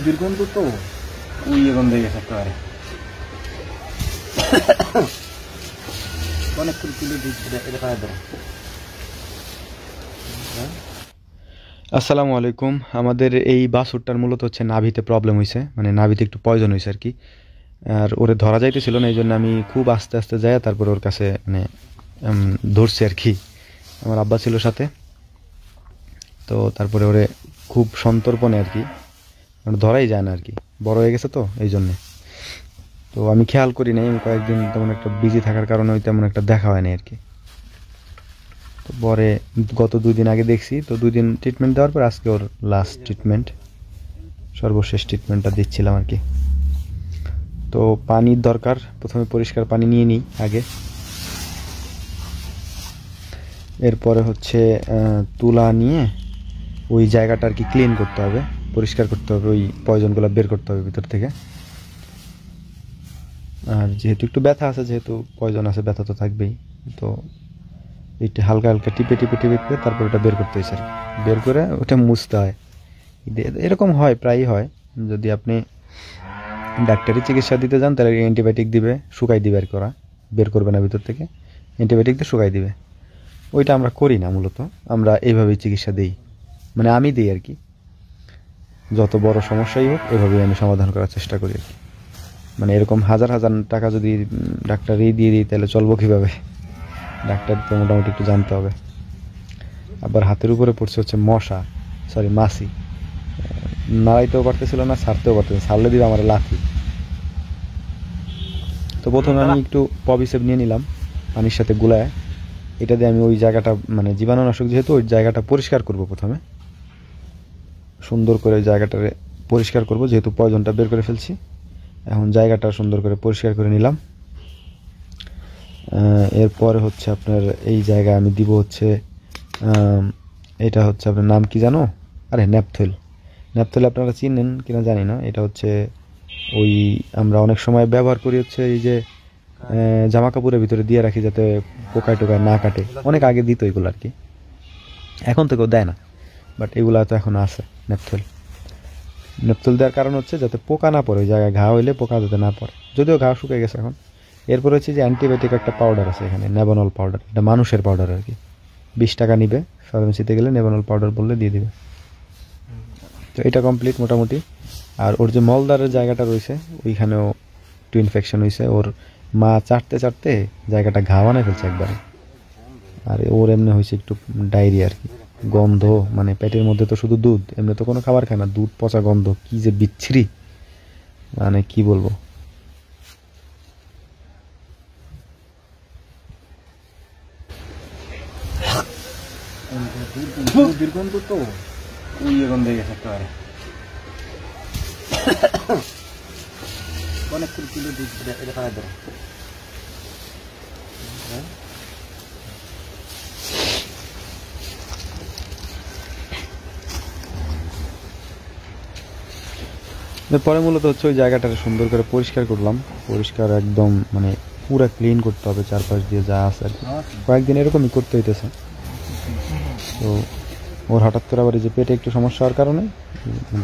দীর্ঘন্ত তো ওই গন্ধে গেছে একেবারে অনেকক্ষণ তুলে এটা পাওয়া দেয়। আসসালামু আলাইকুম। আমাদের এই বাছুরটার মূলত হচ্ছে নাভিতে প্রবলেম হয়েছে, মানে নাভিতে একটু পয়জন হয়েছে আর কি। আর ওরে ধরা যাইতেছিল না, এই জন্য আমি খুব আস্তে আস্তে যাই, তারপর ওর কাছে মানে ধরছি আর কি। আমার আব্বা ছিল সাথে, তো তারপরে ওরে খুব সন্তর্পণে আর কি, ধরাই যায় না আর কি, বড় হয়ে গেছে তো এই জন্যে। তো আমি খেয়াল করি নাই, আমি কয়েকদিন তেমন একটা বিজি থাকার কারণে ওই তেমন একটা দেখা হয়নি আর কি। তো পরে গত 2 দিন আগে দেখছি, তো 2 দিন ট্রিটমেন্ট দেওয়ার পর আজকে ওর লাস্ট ট্রিটমেন্ট, সর্বশেষ ট্রিটমেন্টটা দিচ্ছিলাম আর কি। তো পানির দরকার, প্রথমে পরিষ্কার পানি নিয়ে নিই আগে, এরপরে হচ্ছে তুলা নিয়ে ওই জায়গাটা আর কি ক্লিন করতে হবে, পরিষ্কার করতে হবে, ওই পয়জনগুলো বের করতে হবে ভিতর থেকে। আর যেহেতু একটু ব্যথা আছে, যেহেতু পয়জন আছে, ব্যথা তো থাকবেই, তো এইটা হালকা হালকা টিপে টিপে টিপে টিপে তারপর এটা বের করতে হয়েছে আর কি। বের করে ওটা মুছতে হয়, এরকম হয়, প্রায়ই হয়। যদি আপনি ডাক্তারি চিকিৎসা দিতে যান তাহলে অ্যান্টিবায়োটিক দিবে, শুকাই দিবে আর কি, ওরা বের করবে না ভিতর থেকে, অ্যান্টিবায়োটিক দিয়ে শুকাই দিবে। ওইটা আমরা করি না, মূলত আমরা এইভাবেই চিকিৎসা দিই, মানে আমি দিই আর কি। যত বড় সমস্যাই হোক এভাবেই আমি সমাধান করার চেষ্টা করি আর কি। মানে এরকম হাজার হাজার টাকা যদি ডাক্তারই দিয়ে দিই তাহলে চলবো কীভাবে? ডাক্তার তো মোটামুটি একটু জানতে হবে। আবার হাতের উপরে পড়ছে হচ্ছে মাছি, নাড়াইতেও পারতেছিল না, ছাড়তেও পারতেছিল, ছাড়লে দিবে আমার লাথি। তো প্রথমে আমি একটু পবিসেপ নিয়ে নিলাম পানির সাথে গুলায়, এটা দিয়ে আমি ওই জায়গাটা, মানে জীবাণুনাশক যেহেতু, ওই জায়গাটা পরিষ্কার করব। প্রথমে সুন্দর করে ওই জায়গাটারে পরিষ্কার করব, যেহেতু পয়জনটা বের করে ফেলছি। এখন জায়গাটা সুন্দর করে পরিষ্কার করে নিলাম। এরপরে হচ্ছে আপনার এই জায়গায় আমি দিব হচ্ছে, এটা হচ্ছে আপনার নাম কি জানো? আরে ন্যাপথলিন আপনারা চিনেন কিনা জানি না। এটা হচ্ছে ওই আমরা অনেক সময় ব্যবহার করি হচ্ছে এই যে জামা কাপড়ের ভিতরে দিয়ে রাখি যাতে পোকায় টোকায় না কাটে। অনেক আগে দিত এগুলো আর কি, এখন তো কেউ দেয় না, বাট এগুলা তো এখন আছে। নেপথল দেওয়ার কারণ হচ্ছে যাতে পোকা না পড়ে, ওই জায়গায় ঘা হইলে পোকা যাতে না পড়ে, যদিও ঘা শুকিয়ে গেছে এখন। এরপর হচ্ছে যে অ্যান্টিবায়োটিক একটা পাউডার আছে এখানে, নেভানল পাউডার, এটা মানুষের পাউডার আর কি। 20 টাকা নিবে, ফার্মেসিতে গেলে নেভানল পাউডার বললে দিয়ে দিবে। তো এটা কমপ্লিট মোটামুটি। আর ওর যে মলদারের জায়গাটা রয়েছে ওইখানেও একটু ইনফেকশন হয়েছে, ওর মা চাটতে চাটতে জায়গাটা ঘা বানায় ফেলছে একবারে। আর ওর এমনি হয়েছে একটু ডায়রিয়া আর কি, গন্ধ, মানে পেটের মধ্যে তো শুধু দুধ, এমনি তো কোনো খাবার খায় না, দুধ পচা গন্ধ, কি যে বিচ্ছিরি, মানে কি বলবো। দীর্ঘন্ত তো ওই গন্ধে গেছে একেবারে অনেকক্ষণ তুলে এটা পাওয়া দেয়। পরে মূলত হচ্ছে ওই জায়গাটা সুন্দর করে পরিষ্কার করলাম, পরিষ্কার একদম, মানে পুরো ক্লিন করতে হবে চারপাশ দিয়ে যা আছে আর কি। কয়েকদিন এরকমই করতে হইতেছে। তো ওর হঠাৎ করে আবার এই যে পেটে একটু সমস্যা হওয়ার কারণে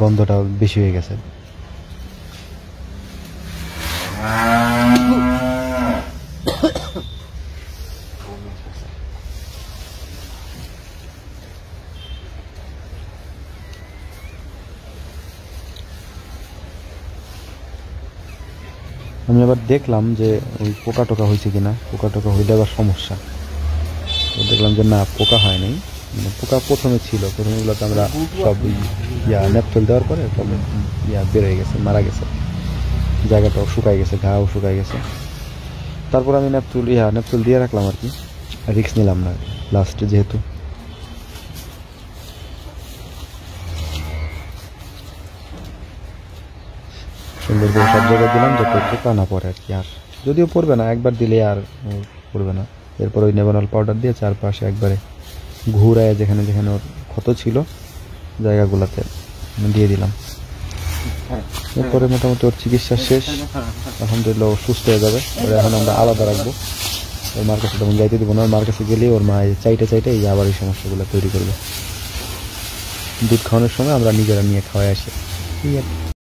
গন্ধটা বেশি হয়ে গেছে। আমি আবার দেখলাম যে ওই পোকা টোকা হয়েছে কিনা, পোকা টোকা হইলে আবার সমস্যা। তো দেখলাম যে না, পোকা হয় নাই, মানে পোকা প্রথমে ছিল, প্রথমেগুলোতে আমরা সব নেপথল দেওয়ার পরে তবে বের হয়ে গেছে, মারা গেছে, জায়গাটাও শুকাই গেছে, ঘাও শুকাই গেছে। তারপর আমি নেপথল দিয়ে রাখলাম আর কি, রিস্ক নিলাম না লাস্টে, যেহেতু সুন্দর করে সব জায়গায় দিলাম যাতে পোকা না পড়ে আর কি। আর যদিও পড়বে না, একবার দিলে আর পড়বে না। এরপর ওই নেভানল পাউডার দিয়ে চারপাশে একবারে ঘুরায় যেখানে যেখানে ওর ক্ষত ছিল জায়গাগুলোতে দিয়ে দিলাম। এরপরে মোটামুটি ওর চিকিৎসা শেষ, আলহামদুলিল্লাহ ও সুস্থ হয়ে যাবে। এখন আমরা আলাদা রাখবো, ওর মার কাছে তখন যাইতে দেবো না, ওর মার কাছে গেলেই ওর মা চাইটে এই আবার এই সমস্যাগুলো তৈরি করবে। দুধ খাওয়ানোর সময় আমরা নিজেরা নিয়ে খাওয়াই আসি এই আর কি।